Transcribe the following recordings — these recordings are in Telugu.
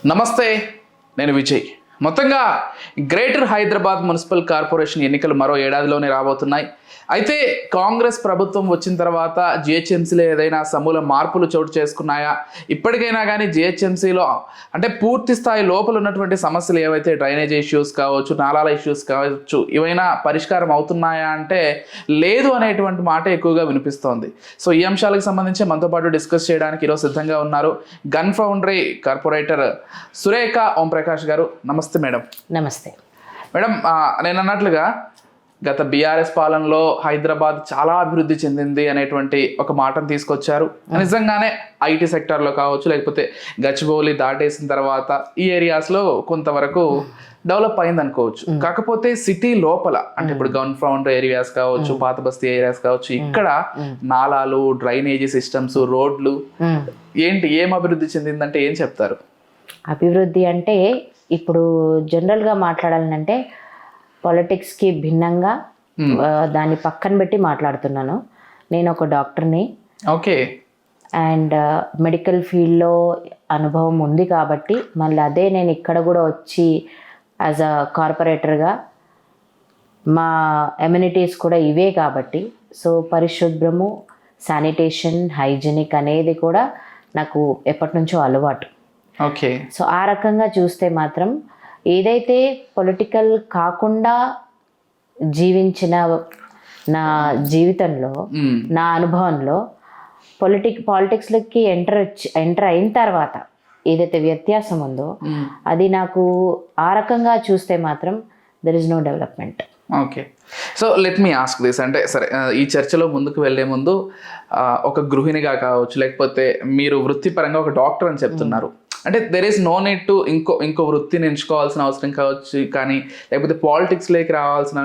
నమస్తే, నేను విజయ్. మొత్తంగా గ్రేటర్ హైదరాబాద్ మున్సిపల్ కార్పొరేషన్ ఎన్నికలు మరో ఏడాదిలోనే రాబోతున్నాయి. అయితే కాంగ్రెస్ ప్రభుత్వం వచ్చిన తర్వాత జిహెచ్ఎంసీలో ఏదైనా సమూల మార్పులు చోటు చేసుకున్నాయా? ఇప్పటికైనా కానీ జిహెచ్ఎంసీలో అంటే పూర్తి స్థాయి లోపల ఉన్నటువంటి సమస్యలు ఏవైతే డ్రైనేజ్ ఇష్యూస్ కావచ్చు, నాలాల ఇష్యూస్ కావచ్చు, ఇవైనా పరిష్కారం అవుతున్నాయా అంటే లేదు అనేటువంటి మాట ఎక్కువగా వినిపిస్తోంది. సో ఈ అంశాలకు సంబంధించి మనతో పాటు డిస్కస్ చేయడానికి ఈరోజు సిద్ధంగా ఉన్నారు gun foundry corporator Surekha Om Prakash గారు. నమస్తే మేడం. నమస్తే మేడం. నేను అన్నట్లుగా గత బీఆర్ఎస్ పాలనలో హైదరాబాద్ చాలా అభివృద్ధి చెందింది అనేటువంటి ఒక మాటను తీసుకొచ్చారు. నిజంగానే ఐటీ సెక్టార్లో కావచ్చు, లేకపోతే గచ్చిబౌలి దాటేసిన తర్వాత ఈ ఏరియాస్లో కొంతవరకు డెవలప్ అయింది అనుకోవచ్చు. కాకపోతే సిటీ లోపల అంటే ఇప్పుడు గన్ ఫౌండరీ ఏరియాస్ కావచ్చు, పాత బస్తీ ఏరియాస్ కావచ్చు, ఇక్కడ నాలాలు, డ్రైనేజీ సిస్టమ్స్, రోడ్లు ఏం అభివృద్ధి చెందిందంటే ఏం చెప్తారు? అభివృద్ధి అంటే ఇప్పుడు జనరల్గా మాట్లాడాలంటే పాలిటిక్స్కి భిన్నంగా దాన్ని పక్కన పెట్టి మాట్లాడుతున్నాను. నేను ఒక డాక్టర్ని. ఓకే. అండ్ మెడికల్ ఫీల్డ్లో అనుభవం ఉంది కాబట్టి మళ్ళీ అదే నేను ఇక్కడ కూడా వచ్చి యాజ్ అ కార్పొరేటర్గా మా ఎమ్యూనిటీస్ కూడా ఇవే కాబట్టి సో పరిశుభ్రము, శానిటేషన్, హైజీనిక్ అనేది కూడా నాకు ఎప్పటి నుంచో అలవాటు. ఓకే. సో ఆ రకంగా చూస్తే మాత్రం ఏదైతే పొలిటికల్ కాకుండా జీవించిన నా జీవితంలో, నా అనుభవంలో పాలిటిక్స్లోకి ఎంటర్ అయిన తర్వాత ఏదైతే వ్యత్యాసం ఉందో అది నాకు ఆ రకంగా చూస్తే మాత్రం there is no development. Okay. So let me ask this. అంటే సరే, ఈ చర్చలో ముందుకు వెళ్లే ముందు ఒక గృహిణిగా కావచ్చు, లేకపోతే మీరు వృత్తిపరంగా ఒక డాక్టర్ అని చెప్తున్నారు. అంటే there is no need to ఇంకో వృత్తిని ఎంచుకోవాల్సిన అవసరం కావచ్చు, కానీ లేకపోతే పాలిటిక్స్లోకి రావాల్సిన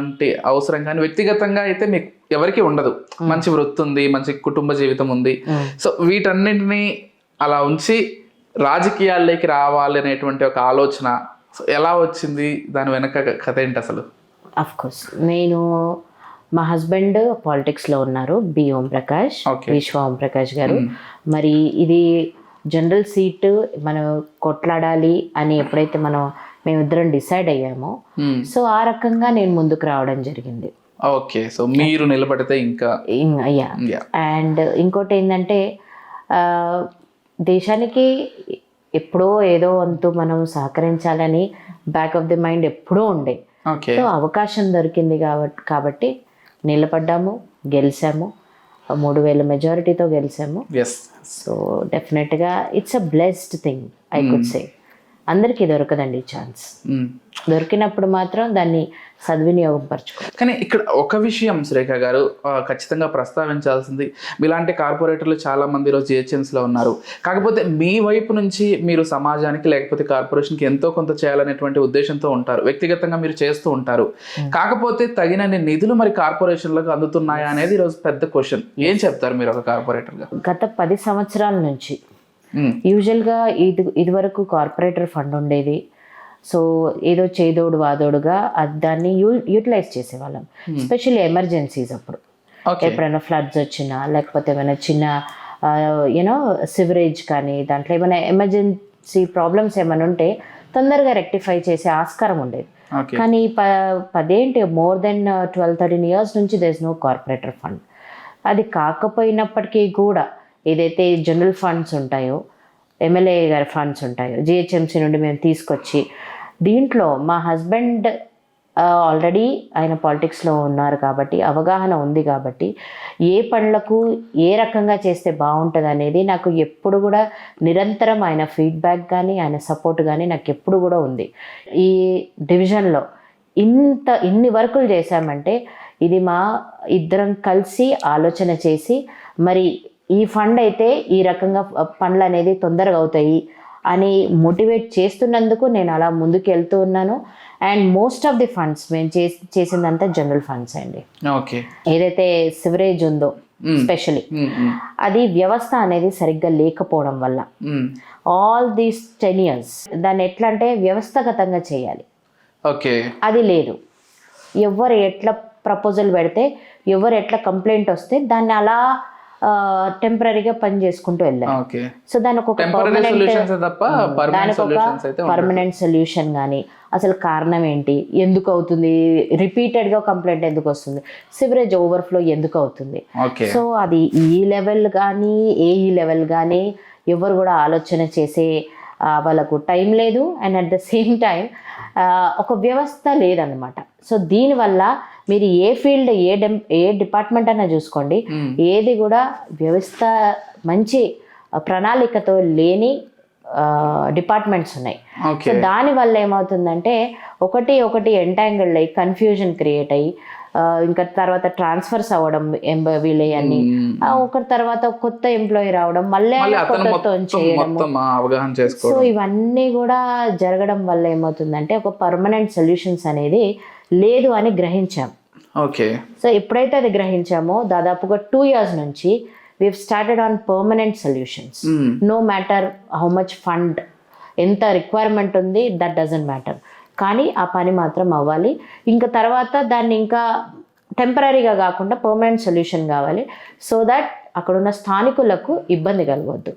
అవసరం కానీ వ్యక్తిగతంగా అయితే మీకు ఎవరికి ఉండదు. మంచి వృత్తి ఉంది, మంచి కుటుంబ జీవితం ఉంది. సో వీటన్నింటినీ అలా ఉంచి రాజకీయాల్లోకి రావాలి అనేటువంటి ఒక ఆలోచన ఎలా వచ్చింది? దాని వెనక కథ ఏంటి అసలు? అఫ్ కోర్స్ నేను, మా హస్బెండ్ పాలిటిక్స్లో ఉన్నారు, బి ఓంప్రకాష్, విశ్వ ఓంప్రకాష్ గారు. మరి ఇది జనరల్ సీట్ మనం కొట్లాడాలి అని ఎప్పుడైతే మేమిద్దరం డిసైడ్ అయ్యామో సో ఆ రకంగా నేను ముందుకు రావడం జరిగింది. ఓకే. సో మీరు నిలబడితే ఇంకా అయ్యా. అండ్ ఇంకోటి ఏంటంటే దేశానికి ఎప్పుడో ఏదో వంతు మనం సహకరించాలని బ్యాక్ ఆఫ్ ది మైండ్ ఎప్పుడూ ఉండే. సో అవకాశం దొరికింది కాబట్టి నిలబడ్డాము, గెలిచాము, 3,000 మెజారిటీతో గెలిచాము. సో డెఫినెట్గా it's a blessed thing I could say. అందరికీ దొరకదండి ఛాన్స్. దొరికినప్పుడు మాత్రం దాన్ని సద్వినియోగం పరచుకో. కానీ ఇక్కడ ఒక విషయం సురేఖ గారు ఖచ్చితంగా ప్రస్తావించాల్సింది, మీలాంటి కార్పొరేటర్లు చాలా మంది ఈరోజు జిహెచ్ఎంసీలో ఉన్నారు. కాకపోతే మీ వైపు నుంచి మీరు సమాజానికి లేకపోతే కార్పొరేషన్కి ఎంతో కొంత చేయాలనేటువంటి ఉద్దేశంతో ఉంటారు, వ్యక్తిగతంగా మీరు చేస్తూ ఉంటారు. కాకపోతే తగినన్ని నిధులు మరి కార్పొరేషన్లకు అందుతున్నాయా అనేది ఈరోజు పెద్ద క్వశ్చన్. ఏం చెప్తారు మీరు ఒక కార్పొరేటర్గా? గత 10 సంవత్సరాల నుంచి యూజువల్గా ఇదివరకు కార్పొరేటర్ ఫండ్ ఉండేది. సో ఏదో చేదోడు వాదోడుగా దాన్ని యూటిలైజ్ చేసేవాళ్ళం, ఎస్పెషల్లీ ఎమర్జెన్సీస్ అప్పుడు. ఎప్పుడైనా ఫ్లడ్స్ వచ్చినా లేకపోతే ఏమైనా చిన్న యూనో సివరేజ్ కానీ దాంట్లో ఏమైనా ఎమర్జెన్సీ ప్రాబ్లమ్స్ ఏమైనా ఉంటే తొందరగా రెక్టిఫై చేసే ఆస్కారం ఉండేది. కానీ 10 మోర్ దెన్ 12-13 ఇయర్స్ నుంచి there is no corporator fund. అది కాకపోయినప్పటికీ కూడా ఏదైతే జనరల్ ఫండ్స్ ఉంటాయో, ఎమ్మెల్యే గారి ఫండ్స్ ఉంటాయో, జిహెచ్ఎంసీ నుండి మేము తీసుకొచ్చి దీంట్లో మా హస్బెండ్ ఆల్రెడీ ఆయన పాలిటిక్స్లో ఉన్నారు కాబట్టి అవగాహన ఉంది కాబట్టి ఏ పనులకు ఏ రకంగా చేస్తే బాగుంటుంది అనేది నాకు ఎప్పుడు కూడా నిరంతరం ఆయన ఫీడ్బ్యాక్ కానీ ఆయన సపోర్ట్ కానీ నాకు ఎప్పుడు కూడా ఉంది. ఈ డివిజన్లో ఇన్ని వర్కులు చేశామంటే ఇది మా ఇద్దరం కలిసి ఆలోచన చేసి మరి ఈ ఫండ్ అయితే ఈ రకంగా పనులు అనేది తొందరగా అవుతాయి అని మోటివేట్ చేస్తున్నందుకు నేను అలా ముందుకు వెళ్తూ ఉన్నాను. And most of the funds మేము చేసిందంతా జనరల్ ఫండ్స్ అండి. ఓకే. ఏదైతే సివరేజ్ ఉందో స్పెషలీ అది వ్యవస్థ అనేది సరిగ్గా లేకపోవడం వల్ల ఆల్ దీస్ 10 years దాన్ని ఎట్లా అంటే వ్యవస్థాగతంగా చేయాలి, అది లేదు. ఎవరు ఎట్లా ప్రపోజల్ పెడితే, ఎవరు ఎట్లా కంప్లైంట్ వస్తే దాన్ని అలా టెంపరీగా పని చేసుకుంటూ వెళ్ళారు. ఓకే. సో దానికి ఒక టెంపరరీ సొల్యూషన్స్ తప్ప పర్మనెంట్ సొల్యూషన్స్ అయితే పర్మనెంట్ సొల్యూషన్ కానీ అసలు కారణం ఏంటి, ఎందుకు అవుతుంది, రిపీటెడ్గా కంప్లైంట్ ఎందుకు వస్తుంది, సివరేజ్ ఓవర్ఫ్లో ఎందుకు అవుతుంది. ఓకే. సో అది ఈ లెవెల్ కానీ ఈ లెవెల్ కానీ ఎవరు కూడా ఆలోచన చేసే వాళ్ళకు టైం లేదు. And at the same time ఒక వ్యవస్థ లేదన్నమాట. సో దీనివల్ల మీరు ఏ ఫీల్డ్ ఏ డిపార్ట్మెంట్ అయినా చూసుకోండి, ఏది కూడా వ్యవస్థ మంచి ప్రణాళికతో లేని డిపార్ట్మెంట్స్ ఉన్నాయి. సో దానివల్ల ఏమవుతుందంటే ఒకటి ఎంటాంగిల్డ్ అయ్యి కన్ఫ్యూజన్ క్రియేట్ అయ్యి ఇంకా తర్వాత ట్రాన్స్ఫర్స్ అవ్వడం వీళ్ళే అన్ని ఒకరి తర్వాత కొత్త ఎంప్లాయీ రావడం మళ్ళీ కొత్తతో చేయడం. సో ఇవన్నీ కూడా జరగడం వల్ల ఏమవుతుందంటే ఒక పర్మనెంట్ సొల్యూషన్స్ అనేది లేదు అని గ్రహించాం. ఓకే. సో ఎప్పుడైతే అది గ్రహించామో దాదాపుగా 2 years నుంచి we've started on permanent solutions. No matter how much fund, ఎంత రిక్వైర్మెంట్ ఉంది, దట్ డజంట్ మ్యాటర్. కానీ ఆ పని మాత్రం అవ్వాలి. ఇంకా తర్వాత దాన్ని ఇంకా టెంపరీగా కాకుండా పర్మనెంట్ సొల్యూషన్ కావాలి. సో దట్ అక్కడ ఉన్న స్థానికులకు ఇబ్బంది కలగవద్దు.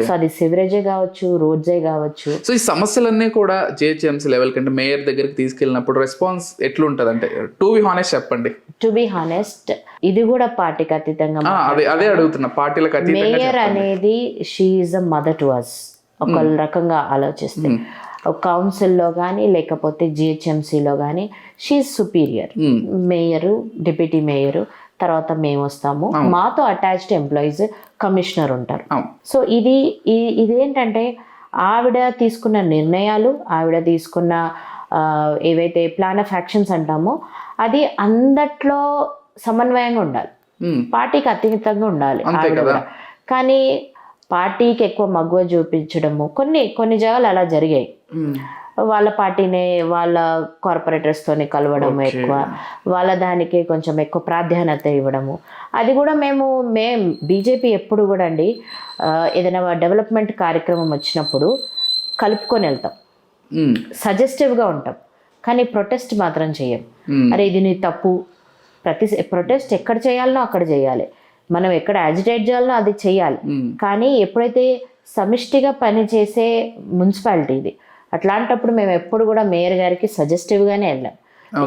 సో అది సివరేజే కావచ్చు, రోడ్సే కావచ్చు. సో ఈ సమస్యలన్నీ కూడా జిహెచ్ఎంసీ లెవెల్ కంటే మేయర్ దగ్గరికి తీసుకెళ్ళినప్పుడు రెస్పాన్స్ ఎట్లుంటది అంటే టు బి హానెస్ట్ చెప్పండి. టు బి హానెస్ట్ ఇది కూడా పార్టీకి అతీతంగా అదే అడుగుతున్నా. పార్టీలకు అతీతంగా మేయర్ అనేది she is a mother to us. ఒక రకంగా ఆలోచిస్తే కౌన్సిల్లో కానీ లేకపోతే జిహెచ్ఎంసీలో కానీ she's superior. Mayor, deputy mayor, తర్వాత మేము వస్తాము, మాతో అటాచ్డ్ ఎంప్లాయీస్, కమిషనర్ ఉంటారు. సో ఇదేంటంటే ఆవిడ తీసుకున్న నిర్ణయాలు, ఆవిడ తీసుకున్న ఏవైతే ప్లాన్ ఆఫ్ యాక్షన్స్ అంటామో అది అందట్లో సమన్వయంగా ఉండాలి, పార్టీకి అతీతంగా ఉండాలి ఆవిడ కూడా. కానీ పార్టీకి ఎక్కువ మగ్గువ చూపించడము కొన్ని జగాలు అలా జరిగాయి. వాళ్ళ పార్టీనే వాళ్ళ కార్పొరేటర్స్తోని కలవడము ఎక్కువ, వాళ్ళ దానికి కొంచెం ఎక్కువ ప్రాధాన్యత ఇవ్వడము. అది కూడా మేము బీజేపీ ఎప్పుడు కూడా అండి ఏదైనా డెవలప్మెంట్ కార్యక్రమం వచ్చినప్పుడు కలుపుకొని వెళ్తాం, సజెస్టివ్గా ఉంటాం, కానీ ప్రొటెస్ట్ మాత్రం చేయం. అరే ఇది నీ తప్పు, ప్రొటెస్ట్ ఎక్కడ చేయాలనో అక్కడ చేయాలి, మనం ఎక్కడ యాజిటేట్ చేయాలనో అది చేయాలి. కానీ ఎప్పుడైతే సమిష్టిగా పనిచేసే మున్సిపాలిటీ ఇది, అట్లాంటప్పుడు మేము ఎప్పుడు కూడా మేయర్ గారికి సజెస్టివ్గానే వెళ్ళాం.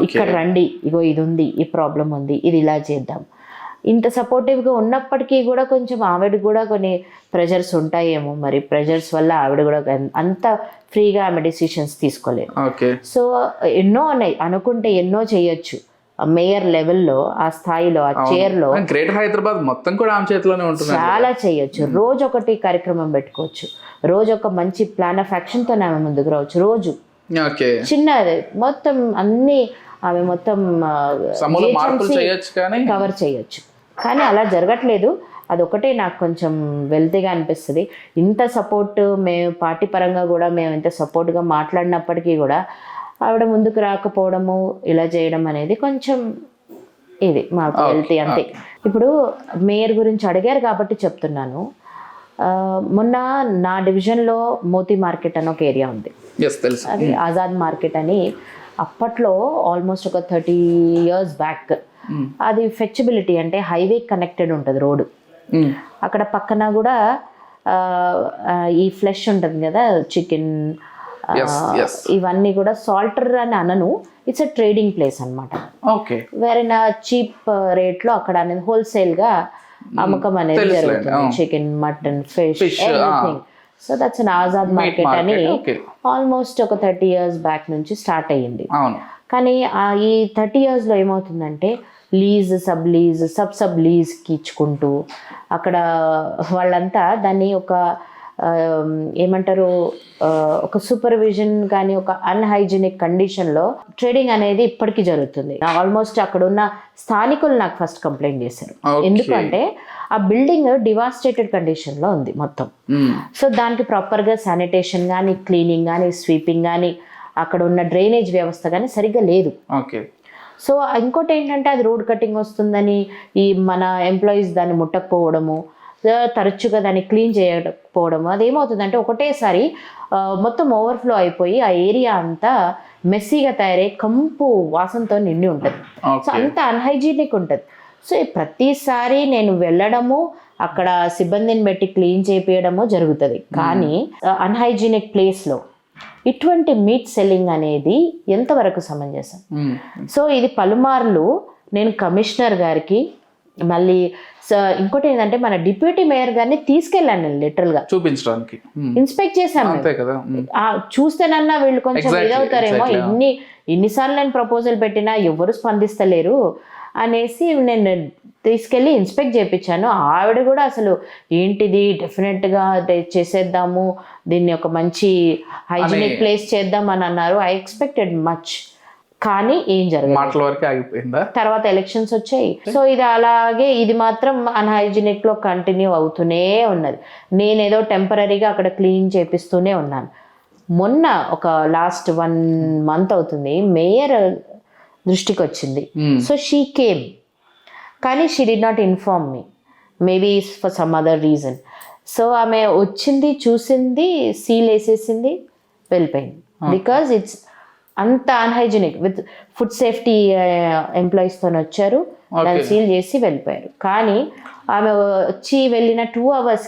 ఇక్కడ రండి, ఇగో ఇది ఉంది, ఈ ప్రాబ్లం ఉంది, ఇది ఇలా చేద్దాం. ఇంత సపోర్టివ్గా ఉన్నప్పటికీ కూడా కొంచెం ఆవిడ కూడా కొన్ని ప్రెషర్స్ ఉంటాయేమో, మరి ప్రెషర్స్ వల్ల ఆవిడ కూడా అంత ఫ్రీగా ఆమె డిసిషన్స్ తీసుకోలేదు. సో ఎన్నో ఉన్నాయి, అనుకుంటే ఎన్నో చేయొచ్చు మేయర్ లెవెల్లో, ఆ స్థాయిలో, ఆ చైర్లో. గ్రేటర్ హైదరాబాద్ మొత్తం కూడా ఆమె చేతిలోనే ఉంటుంది, చాలా చేయొచ్చు. రోజు ఒకటి కార్యక్రమం పెట్టుకోవచ్చు, రోజు ఒక మంచి ప్లాన్ ఆఫ్ యాక్షన్తో ఆమె ముందుకు రావచ్చు. రోజు చిన్నది మొత్తం అన్ని ఆమె మొత్తం కవర్ చేయొచ్చు. కానీ అలా జరగట్లేదు. అదొకటే నాకు కొంచెం వెల్తీగా అనిపిస్తుంది. ఇంత సపోర్ట్ మేము పార్టీ పరంగా కూడా మేము ఇంత సపోర్ట్గా మాట్లాడినప్పటికీ కూడా ఆవిడ ముందుకు రాకపోవడము, ఇలా చేయడం అనేది కొంచెం ఇది మాకు వెళ్తే అంతే. ఇప్పుడు మేయర్ గురించి అడిగారు కాబట్టి చెప్తున్నాను. మొన్న నా డివిజన్లో మోతీ మార్కెట్ అని ఒక ఏరియా ఉంది, అది ఆజాద్ మార్కెట్ అని. అప్పట్లో ఆల్మోస్ట్ ఒక 30 years బ్యాక్ అది ఫెచబిలిటీ అంటే హైవే కనెక్టెడ్ ఉంటుంది రోడ్డు. అక్కడ పక్కన కూడా ఈ ఫ్లెష్ ఉంటుంది కదా, చికెన్ ఇవన్నీ కూడా సాల్టర్ అని అనను, ఇట్స్ అ ట్రేడింగ్ ప్లేస్ అనమాట. వేరే చీప్ రేట్లో అక్కడ అనేది హోల్సేల్గా అమ్మకం అనేది జరుగుతుంది, chicken, mutton, fish, everything. So that's an Azad market అని ఆల్మోస్ట్ ఒక 30 years బ్యాక్ నుంచి స్టార్ట్ అయ్యింది. కానీ ఈ 30 yearsలో ఏమవుతుందంటే లీజ్, సబ్ లీజ్కి ఇచ్చుకుంటూ అక్కడ వాళ్ళంతా దాన్ని ఒక ఏమంటారు, ఒక సూపర్విజన్ కానీ ఒక అన్హైజీనిక్ కండిషన్లో ట్రేడింగ్ అనేది ఇప్పటికీ జరుగుతుంది. ఆల్మోస్ట్ అక్కడ ఉన్న స్థానికులు నాకు ఫస్ట్ కంప్లైంట్ చేశారు, ఎందుకంటే ఆ బిల్డింగ్ డివాస్టేటెడ్ కండిషన్లో ఉంది మొత్తం. సో దానికి ప్రాపర్గా శానిటేషన్ కానీ, క్లీనింగ్ కానీ, స్వీపింగ్ కానీ, అక్కడ ఉన్న డ్రైనేజ్ వ్యవస్థ కానీ సరిగ్గా లేదు. సో ఇంకోటి ఏంటంటే అది రోడ్ కటింగ్ వస్తుందని ఈ మన ఎంప్లాయీస్ దాన్ని ముట్టకపోవడము, తరచుగా దాన్ని క్లీన్ చేయకపోవడము, అదేమవుతుందంటే ఒకటేసారి మొత్తం ఓవర్ఫ్లో అయిపోయి ఆ ఏరియా అంతా మెస్సీగా తయారై కంపు వాసనతో నిండి ఉంటుంది. సో అంత అన్హైజీనిక్ ఉంటుంది. సో ప్రతిసారి నేను వెళ్ళడము, అక్కడ సిబ్బందిని పెట్టి క్లీన్ చేయించడమో జరుగుతుంది. కానీ అన్హైజీనిక్ ప్లేస్లో ఇటువంటి మీట్ సెల్లింగ్ అనేది ఎంతవరకు సమంజసం? సో ఇది పలుమార్లు నేను కమిషనర్ గారికి, మళ్ళీ ఇంకోటి ఏంటంటే మన డిప్యూటీ మేయర్ గారిని తీసుకెళ్ళాను నేను లిటరల్గా చూపించడానికి, ఇన్స్పెక్ట్ చేశాను. అంతే కదా. చూస్తేనన్నా వీళ్ళు కొంచెం ఇదవుతారేమో, ఇన్నిసార్లు నేను ప్రపోజల్ పెట్టినా ఎవరు స్పందిస్తలేరు అనేసి నేను తీసుకెళ్ళి ఇన్స్పెక్ట్ చేయించాను. ఆవిడ కూడా అసలు ఏంటిది, డెఫినెట్గా చేసేద్దాము, దీన్ని ఒక మంచి హైజీనిక్ ప్లేస్ చేద్దాం అని అన్నారు. ఐ ఎక్స్పెక్టెడ్ మచ్, కానీ ఏం జరగదు, మాటల వరకు ఆగిపోయిందా. తర్వాత ఎలక్షన్స్ వచ్చాయి. సో ఇది అలాగే, ఇది మాత్రం అన్హైజీనిక్ లో కంటిన్యూ అవుతూనే ఉన్నది. నేనేదో టెంపరీగా అక్కడ క్లీన్ చేపిస్తూనే ఉన్నాను. మొన్న ఒక లాస్ట్ 1 month అవుతుంది, మేయర్ దృష్టికి వచ్చింది. సో షీ కేమ్, కానీ she did not inform me, maybe for some other reason. So ఆమె వచ్చింది, చూసింది, సీల్ వేసేసింది, వెళ్ళిపోయింది. బికాజ్ ఇట్స్ అంత అన్హైజీనిక్, విత్ ఫుడ్ సేఫ్టీ ఎంప్లాయీస్తో వచ్చారు, దాన్ని సీల్ చేసి వెళ్ళిపోయారు. కానీ ఆమె వచ్చి వెళ్ళిన 2 hours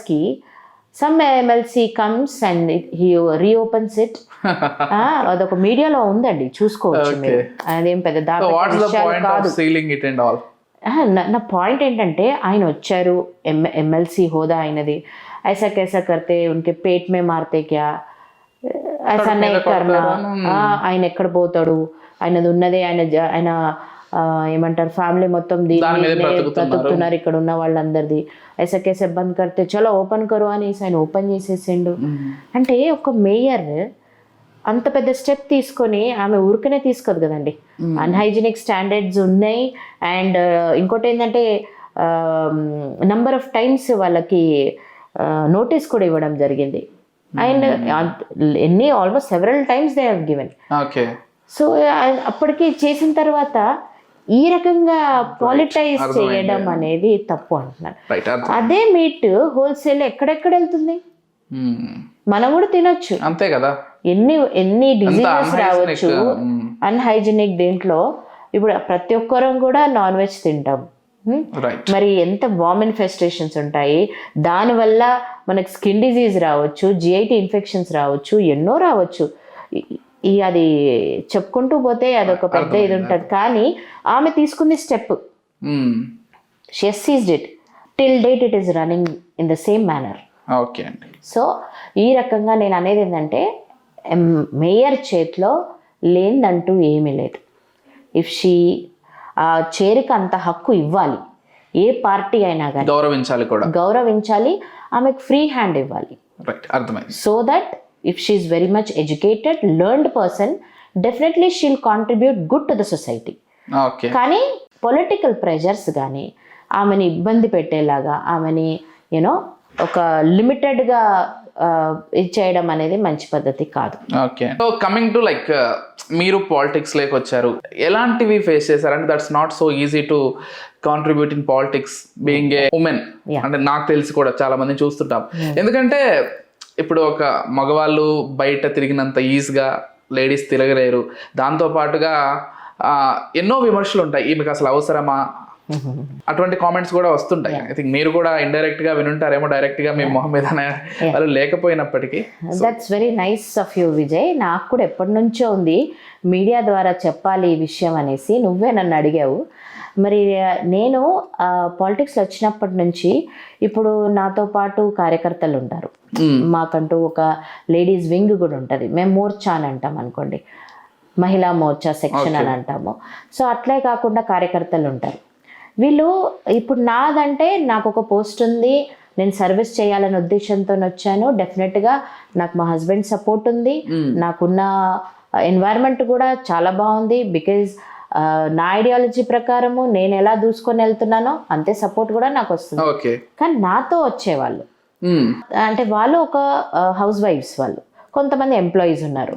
some MLC comes and he reopens it. అదొక మీడియాలో ఉందండి, చూసుకోవచ్చు మీరు. అదేం పెద్ద కాదు. నా పాయింట్ ఏంటంటే, ఆయన వచ్చారు, ఎమ్మెల్సీ హోదా అయినది, ఐసా కైసా కర్తే ఉన్కే పేట్ మే మారితే క్యా, ఐసా నై కర్నా. ఆయన ఎక్కడ పోతాడు, ఆయనది ఉన్నదే, ఆయన ఏమంటారు, ఫ్యామిలీ మొత్తం దీన్ని బతుకుతున్నారు ఇక్కడ ఉన్న వాళ్ళందరిది. ఐసా కేసే బంద్ కడితే చలో ఓపెన్ కరు అని ఆయన ఓపెన్ చేసేసిండు. అంటే ఒక మేయర్ అంత పెద్ద స్టెప్ తీసుకొని, ఆమె ఊరికనే తీసుకోదు కదండి, అన్హైజీనిక్ స్టాండర్డ్స్ ఉన్నాయి. అండ్ ఇంకోటి ఏంటంటే, నంబర్ ఆఫ్ టైమ్స్ వాళ్ళకి నోటీస్ కూడా ఇవ్వడం జరిగింది. And almost several times they have given. So అప్పటికి చేసిన తర్వాత ఈ రకంగా పాలిటైజ్ చేయడం అనేది తప్పు అంటున్నాను. అదే మీట్ హోల్సేల్ ఎక్కడెక్కడ వెళ్తుంది, మనం కూడా తినొచ్చు, అంతే కదా. ఎన్ని డిజీజెస్ రావచ్చు అన్హైజీనిక్ దేంట్లో. ఇప్పుడు ప్రతి ఒక్కరం కూడా నాన్ వెజ్ తింటాం, మరి ఎంత వామ్ ఇన్ఫెస్టేషన్స్ ఉంటాయి, దానివల్ల మనకి స్కిన్ డిజీజ్ రావచ్చు, జిఐటి ఇన్ఫెక్షన్స్ రావచ్చు, ఎన్నో రావచ్చు. అది చెప్పుకుంటూ పోతే అదొక పెద్ద ఇది ఉంటుంది. కానీ ఆమె తీసుకుంది step, she has seized it, till date it is running in the same manner. Okay అండి. సో ఈ రకంగా నేను అనేది ఏంటంటే, మేయర్ చేతిలో లేదంటూ ఏమీ లేదు. ఇఫ్ షీ ఆ చైర్కి అంత హక్కు ఇవ్వాలి, ఏ పార్టీ అయినా కానీ గౌరవించాలి, ఆమెకు ఫ్రీ హ్యాండ్ ఇవ్వాలి. So that if she is very much educated, learned person, definitely she'll contribute good to the society. కానీ పొలిటికల్ ప్రెషర్స్ కానీ ఆమెని ఇబ్బంది పెట్టేలాగా, ఆమెని యూనో ఒక లిమిటెడ్గా ఇచ్చేయడం అనేది మంచి పద్ధతి కాదు. Okay, so coming to like మీరు పాలిటిక్స్ లేక వచ్చారు, ఎలాంటివి ఫేస్ చేశారు? అంటే that's not so easy to contribute in politics being a women. అంటే నాకు తెలిసి కూడా చాలా మందిని చూస్తుంటాం. ఎందుకంటే ఇప్పుడు ఒక మగవాళ్ళు బయట తిరిగినంత ఈజీగా లేడీస్ తిరగలేరు. దాంతోపాటుగా ఎన్నో విమర్శలు ఉంటాయి, ఈమెకు అసలు అవసరమా, అటువంటి కామెంట్స్ కూడా వస్తుంటాయి. ఐ థింక్ మీరు కూడా ఇండైరెక్ట్ గా వినుంటారేమో, డైరెక్ట్ గా మీ మొహం మీద వాళ్ళు లేకపోయినప్పటికీ. That's very nice of you Vijay. నాకు కూడా ఎప్పటి నుంచో ఉంది మీడియా ద్వారా చెప్పాలి ఈ విషయం అనేసి, నువ్వే నన్ను అడిగావు. మరి నేను పాలిటిక్స్లో వచ్చినప్పటి నుంచి ఇప్పుడు నాతో పాటు కార్యకర్తలు ఉంటారు, మాకంటూ ఒక లేడీస్ వింగ్ కూడా ఉంటుంది. మేము మోర్చా అని అంటాం అనుకోండి, మహిళా మోర్చా సెక్షన్ అని అంటాము. సో అట్లే కాకుండా కార్యకర్తలు ఉంటారు. వీళ్ళు ఇప్పుడు నాదంటే నాకు ఒక పోస్ట్ ఉంది, నేను సర్వీస్ చేయాలనే ఉద్దేశంతో వచ్చాను. డెఫినెట్గా నాకు మా హస్బెండ్ సపోర్ట్ ఉంది, నాకున్న ఎన్వైరన్మెంట్ కూడా చాలా బాగుంది. బికాజ్ నా ఐడియాలజీ ప్రకారము నేను ఎలా దూసుకొని వెళ్తున్నానో అంతే సపోర్ట్ కూడా నాకు వస్తుంది. కానీ నాతో వచ్చేవాళ్ళు అంటే వాళ్ళు ఒక హౌస్ వైఫ్స్, వాళ్ళు కొంతమంది ఎంప్లాయీస్ ఉన్నారు.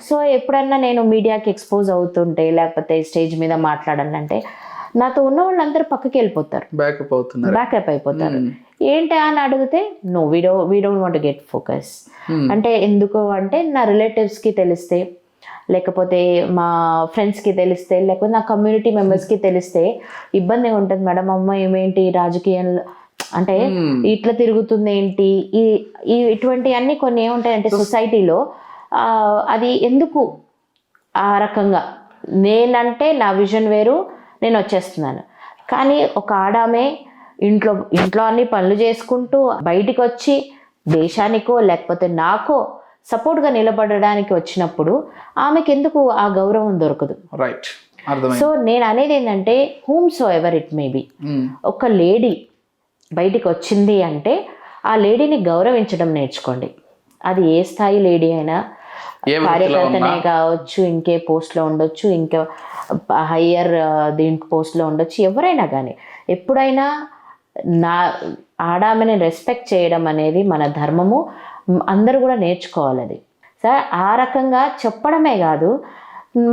సో ఎప్పుడన్నా నేను మీడియాకి ఎక్స్పోజ్ అవుతుంటే లేకపోతే స్టేజ్ మీద మాట్లాడాలంటే నాతో ఉన్న వాళ్ళందరూ పక్కకి వెళ్ళిపోతారు, బ్యాకప్ అయిపోతారు. ఏంటి అని అడిగితే no, we don't want get focus అంటే. ఎందుకు అంటే నా రిలేటివ్స్కి తెలిస్తే, లేకపోతే మా ఫ్రెండ్స్కి తెలిస్తే, లేకపోతే నా కమ్యూనిటీ మెంబర్స్కి తెలిస్తే ఇబ్బందిగా ఉంటుంది మేడం. అమ్మ ఏమేంటి రాజకీయంలో అంటే ఇట్లా తిరుగుతుంది ఏంటి, ఇటువంటి అన్ని కొన్ని ఏముంటాయంటే సొసైటీలో అది ఎందుకు ఆ రకంగా, నేనంటే నా విజన్ వేరు, నేను వచ్చేస్తున్నాను. కానీ ఒక ఆడామే ఇంట్లో అన్ని పనులు చేసుకుంటూ బయటికి వచ్చి దేశానికో లేకపోతే నాకో సపోర్ట్గా నిలబడడానికి వచ్చినప్పుడు ఆమెకి ఎందుకు ఆ గౌరవం దొరకదు? రైట్. సో నేను అనేది ఏంటంటే whom so ever it may be, ఒక లేడీ బయటికి వచ్చింది అంటే ఆ లేడీని గౌరవించడం నేర్చుకోండి. అది ఏ స్థాయి లేడీ అయినా, కార్యకర్తనే కావచ్చు, ఇంకే పోస్ట్లో ఉండొచ్చు, ఇంకా హయ్యర్ పోస్ట్లో ఉండొచ్చు, ఎవరైనా కానీ ఎప్పుడైనా ఆడామెని రెస్పెక్ట్ చేయడం అనేది మన ధర్మము, అందరూ కూడా నేర్చుకోవాలి అది. సార్ ఆ రకంగా చెప్పడమే కాదు,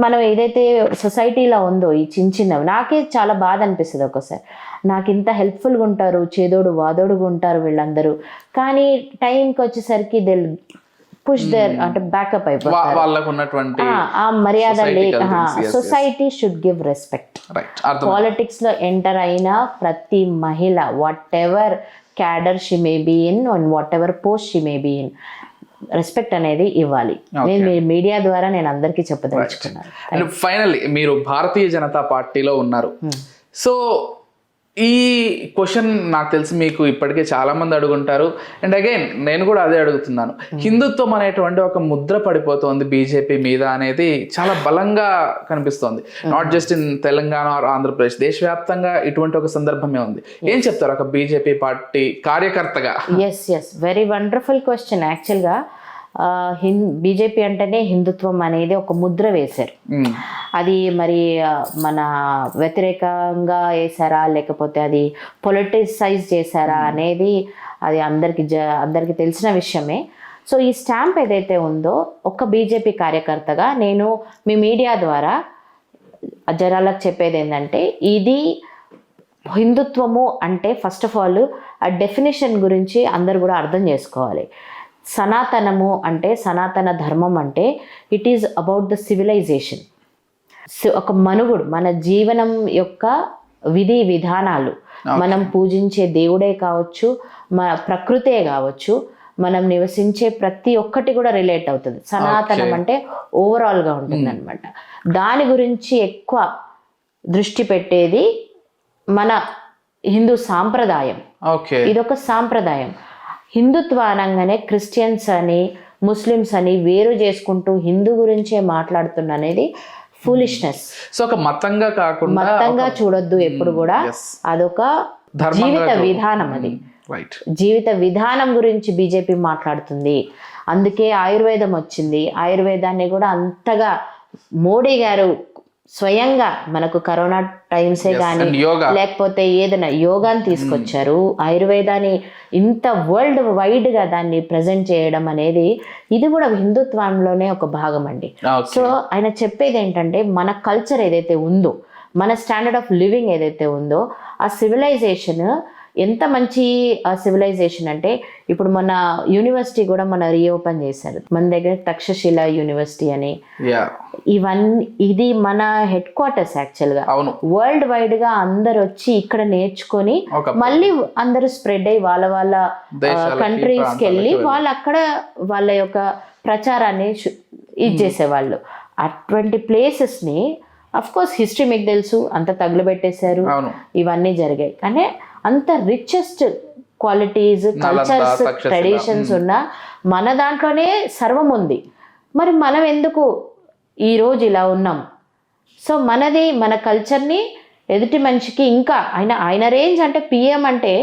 మనం ఏదైతే సొసైటీలో ఉందో ఈ చిన్నవి, నాకే చాలా బాధ అనిపిస్తుంది ఒక్కోసారి. నాకు ఇంత హెల్ప్ఫుల్గా ఉంటారు, చేదోడు వాదోడుగా ఉంటారు వీళ్ళందరూ, కానీ టైంకి వచ్చేసరికి దే పుష్ దేర్ అంటే బ్యాకప్ అయిపోతారు. ఆ మర్యాద లేక society should give respect. Politics లో ఎంటర్ అయిన ప్రతి మహిళ, whatever cadre she may be in and whatever post she may be in, respect అనేది ఇవ్వాలి. నేను మీడియా ద్వారా నేను అందరికీ చెప్పదలుచుకున్నాను. అండ్ ఫైనల్లీ మీరు భారతీయ జనతా పార్టీలో ఉన్నారు. సో ఈ క్వశ్చన్ నాకు తెలిసి మీకు ఇప్పటికే చాలా మంది అడుగుంటారు, అండ్ అగైన్ నేను కూడా అదే అడుగుతున్నాను. హిందుత్వం అనేటువంటి ఒక ముద్ర పడిపోతుంది బీజేపీ మీద అనేది చాలా బలంగా కనిపిస్తోంది. Not just in Telangana are Andhra Pradesh, దేశవ్యాప్తంగా ఇటువంటి ఒక సందర్భమే ఉంది. ఏం చెప్తారు ఒక బీజేపీ పార్టీ కార్యకర్తగా? Yes very wonderful question. యాక్చువల్గా బీజేపీ అంటేనే హిందుత్వం అనేది ఒక ముద్ర వేశారు. అది మరి మన వ్యతిరేకంగా వేసారా లేకపోతే అది పొలిటిసైజ్ చేశారా అనేది అది అందరికీ తెలిసిన విషయమే. సో ఈ స్టాంప్ ఏదైతే ఉందో, ఒక బీజేపీ కార్యకర్తగా నేను మీ మీడియా ద్వారా జనాలకు చెప్పేది ఏంటంటే, ఇది హిందుత్వము అంటే ఫస్ట్ ఆఫ్ ఆల్ ఆ డెఫినేషన్ గురించి అందరు కూడా అర్థం చేసుకోవాలి. సనాతనము అంటే, సనాతన ధర్మం అంటే it is about the civilisation. ఒక మనుగుడు, మన జీవనం యొక్క విధి విధానాలు, మనం పూజించే దేవుడే కావచ్చు, మన ప్రకృతే కావచ్చు, మనం నివసించే ప్రతి ఒక్కటి కూడా రిలేట్ అవుతుంది. సనాతనం అంటే ఓవరాల్గా ఉంటుంది అనమాట. దాని గురించి ఎక్కువ దృష్టి పెట్టేది మన హిందూ సాంప్రదాయం. ఇదొక సాంప్రదాయం. హిందుత్వ అనగానే క్రిస్టియన్స్ అని ముస్లిమ్స్ అని వేరు చేసుకుంటూ హిందూ గురించే మాట్లాడుతున్న అనేది ఫూలిష్నెస్. సో ఒక మతంగా కాకుండా, మతంగా చూడొద్దు ఎప్పుడు కూడా. అదొక జీవిత విధానం. అది జీవిత విధానం గురించి బీజేపీ మాట్లాడుతుంది. అందుకే ఆయుర్వేదం వచ్చింది. ఆయుర్వేదాన్ని కూడా అంతగా మోడీ గారు స్వయంగా మనకు కరోనా టైమ్సే కానీ లేకపోతే ఏదైనా యోగాని తీసుకొచ్చారు. ఆయుర్వేదాన్ని ఇంత వరల్డ్ వైడ్గా దాన్ని ప్రజెంట్ చేయడం అనేది ఇది కూడా హిందుత్వంలోనే ఒక భాగం అండి. సో ఆయన చెప్పేది ఏంటంటే, మన కల్చర్ ఏదైతే ఉందో, మన స్టాండర్డ్ ఆఫ్ లివింగ్ ఏదైతే ఉందో, ఆ సివిలైజేషన్ ఎంత మంచి సివిలైజేషన్ అంటే, ఇప్పుడు మన యూనివర్సిటీ కూడా మన రీఓపెన్ చేశారు మన దగ్గర, తక్షశిల యూనివర్సిటీ అని. ఇది మన హెడ్ క్వార్టర్స్ యాక్చువల్గా. వరల్డ్ వైడ్ గా అందరు వచ్చి ఇక్కడ నేర్చుకొని మళ్ళీ అందరూ స్ప్రెడ్ అయ్యి వాళ్ళ కంట్రీస్కి వెళ్ళి వాళ్ళు అక్కడ వాళ్ళ యొక్క ప్రచారాన్ని ఇది చేసేవాళ్ళు. అటువంటి ప్లేసెస్ని అఫ్ కోర్స్ హిస్టరీ మీకు తెలుసు, అంత తగులుబెట్టేశారు, ఇవన్నీ జరిగాయి. కానీ అంత రిచెస్ట్ క్వాలిటీస్, కల్చర్స్, ట్రెడిషన్స్ ఉన్న మన దాంట్లోనే సర్వం ఉంది. మరి మనం ఎందుకు ఈరోజు ఇలా ఉన్నాం? సో మన కల్చర్ని ఎదుటి మనిషికి ఇంకా ఆయన రేంజ్ అంటే పిఎం అంటే,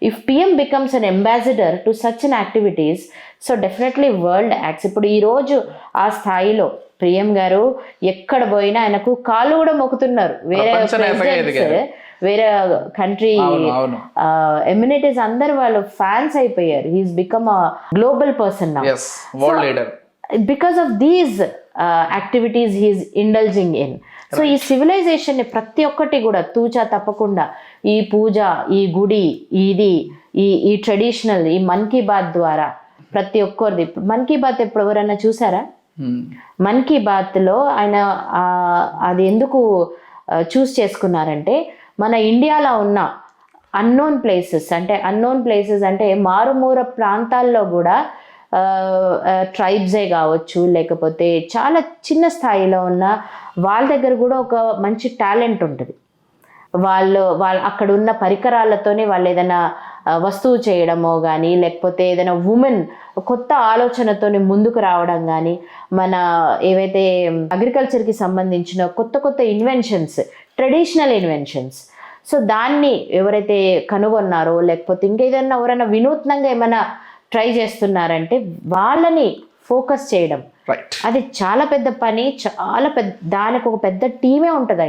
if PM becomes an ambassador to such an activities, so definitely world acts. ఇప్పుడు ఈరోజు ఆ స్థాయిలో పిఎం గారు ఎక్కడ పోయినా ఆయనకు కాళ్ళు కూడా మొక్కుతున్నారు. వేరే కంట్రీ ఎమ్యూనిటీస్ అందరు వాళ్ళు ఫ్యాన్స్ అయిపోయారు. He's become a global person now because of these activities he's indulging in. So ఈ సివిలైజేషన్ ప్రతి ఒక్కటి కూడా తూచా తప్పకుండా ఈ పూజ, ఈ గుడి, ఈ ట్రెడిషనల్, ఈ మన్ కీ బాత్ ద్వారా ప్రతి ఒక్కరిది. మన్ కీ బాత్ ఎప్పుడు ఎవరైనా చూసారా? మన్ కీ బాత్లో ఆయన అది ఎందుకు చూస్ చేసుకున్నారంటే, మన ఇండియాలో ఉన్న అన్నోన్ ప్లేసెస్ అంటే మారుమూర ప్రాంతాల్లో కూడా ట్రైబ్సే కావచ్చు, లేకపోతే చాలా చిన్న స్థాయిలో ఉన్న వాళ్ళ దగ్గర కూడా ఒక మంచి టాలెంట్ ఉంటుంది. వాళ్ళు అక్కడ ఉన్న పరికరాలతోనే వాళ్ళు ఏదైనా వస్తువు చేయడమో కానీ, లేకపోతే ఏదైనా ఉమెన్ కొత్త ఆలోచనతోని ముందుకు రావడం కానీ, మన ఏవైతే అగ్రికల్చర్కి సంబంధించిన కొత్త ఇన్వెన్షన్స్, ట్రెడిషనల్ ఇన్వెన్షన్స్, సో దాన్ని ఎవరైతే కనుగొన్నారో, లేకపోతే ఇంకేదైనా ఎవరైనా వినూత్నంగా ఏమైనా ట్రై చేస్తున్నారంటే వాళ్ళని ఫోకస్ చేయడం, అది చాలా పెద్ద పని, చాలా పెద్ద, దానికి ఒక పెద్ద టీమే ఉంటుంది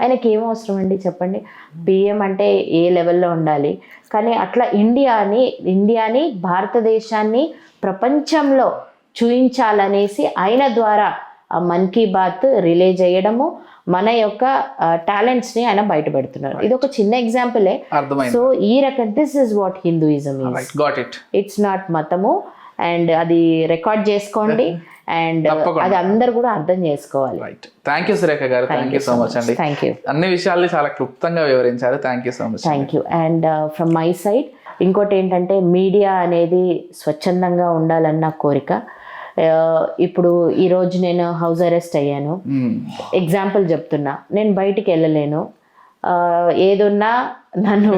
ఆయనకి ఏం అవసరం అండి చెప్పండి. పిఎం అంటే ఏ లెవెల్లో ఉండాలి, కానీ అట్లా ఇండియాని భారతదేశాన్ని ప్రపంచంలో చూయించాలనేసి ఆయన ద్వారా ఆ మన్ కీ బాత్ రిలే చేయడము, మన యొక్క టాలెంట్స్ని ఆయన బయట పెడుతున్నారు. ఇది ఒక చిన్న ఎగ్జాంపులే. సో ఈ రకం this is what Hinduism is. It's not మతము. అండ్ అది రికార్డ్ చేసుకోండి అండ్ అది అందరు కూడా అర్థం చేసుకోవాలి. థ్యాంక్ యూ సురేఖ గారు, థ్యాంక్ యూ సో మచ్ అండి. Thank you. అన్ని విషయాల్ని చాలా క్లుప్తంగా వివరించారు. Thank you so much. Thank you. And from my side ఇంకోటి ఏంటంటే, మీడియా అనేది స్వచ్ఛందంగా ఉండాలన్న కోరిక. ఇప్పుడు ఈరోజు నేను హౌస్ అరెస్ట్ అయ్యాను, ఎగ్జాంపుల్ చెప్తున్నా, నేను బయటికి వెళ్ళలేను, ఏదున్నా నన్ను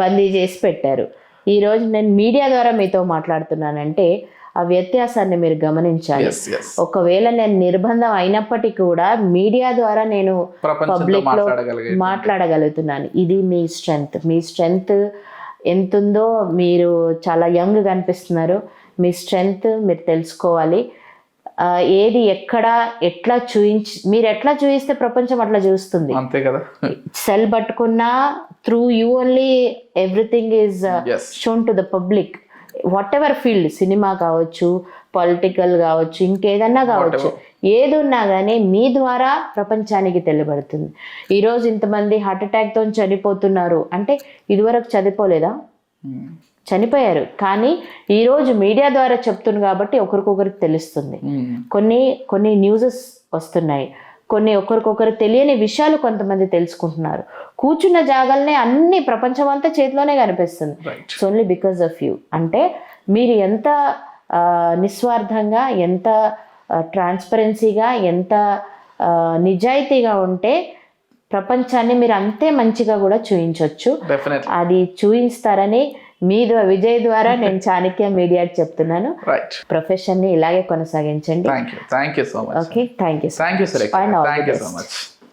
బందీ చేసి పెట్టారు. ఈరోజు నేను మీడియా ద్వారా మీతో మాట్లాడుతున్నానంటే ఆ వ్యత్యాసాన్ని మీరు గమనించాలి. ఒకవేళ నేను నిర్బంధం అయినప్పటికీ కూడా మీడియా ద్వారా నేను పబ్లిక్లో మాట్లాడగలుగుతున్నాను. ఇది మీ స్ట్రెంగ్త్ ఎంతుందో మీరు చాలా యంగ్ కనిపిస్తున్నారు. మీ స్ట్రెంగ్త్ మీరు తెలుసుకోవాలి. ఏది ఎక్కడ ఎట్లా మీరు ఎట్లా చూయిస్తే ప్రపంచం అట్లా చూస్తుంది. అంతే కదా. సెల్ పట్టుకున్నా through you only everything is shown to the public. What ever field, cinema కావచ్చు, పొలిటికల్ కావచ్చు, ఇంకేదన్నా కావచ్చు, ఏదున్నా కానీ మీ ద్వారా ప్రపంచానికి తెలియబడుతుంది. ఈరోజు ఇంతమంది హార్ట్ అటాక్తో చనిపోతున్నారు అంటే ఇదివరకు చనిపోలేదా? చనిపోయారు. కానీ ఈరోజు మీడియా ద్వారా చెప్తుంది కాబట్టి ఒకరికొకరికి తెలుస్తుంది. కొన్ని న్యూసెస్ వస్తున్నాయి, కొన్ని ఒకరికొకరు తెలియని విషయాలు కొంతమంది తెలుసుకుంటున్నారు. కూర్చున్న జాగాలనే అన్ని ప్రపంచం అంతా చేతిలోనే కనిపిస్తుంది. It's only because of you. అంటే మీరు ఎంత నిస్వార్థంగా, ఎంత ట్రాన్స్పరెన్సీగా, ఎంత నిజాయితీగా ఉంటే ప్రపంచాన్ని మీరు అంతే మంచిగా కూడా చూయించవచ్చు. అది చూయిస్తారని మీ విజయ్ ద్వారా నేను చాణక్య మీడియాకి చెప్తున్నాను. ప్రొఫెషన్ ని ఇలాగే కొనసాగించండి. Thank you so much. Okay, thank you. Thank you Surekha. Thank you so much.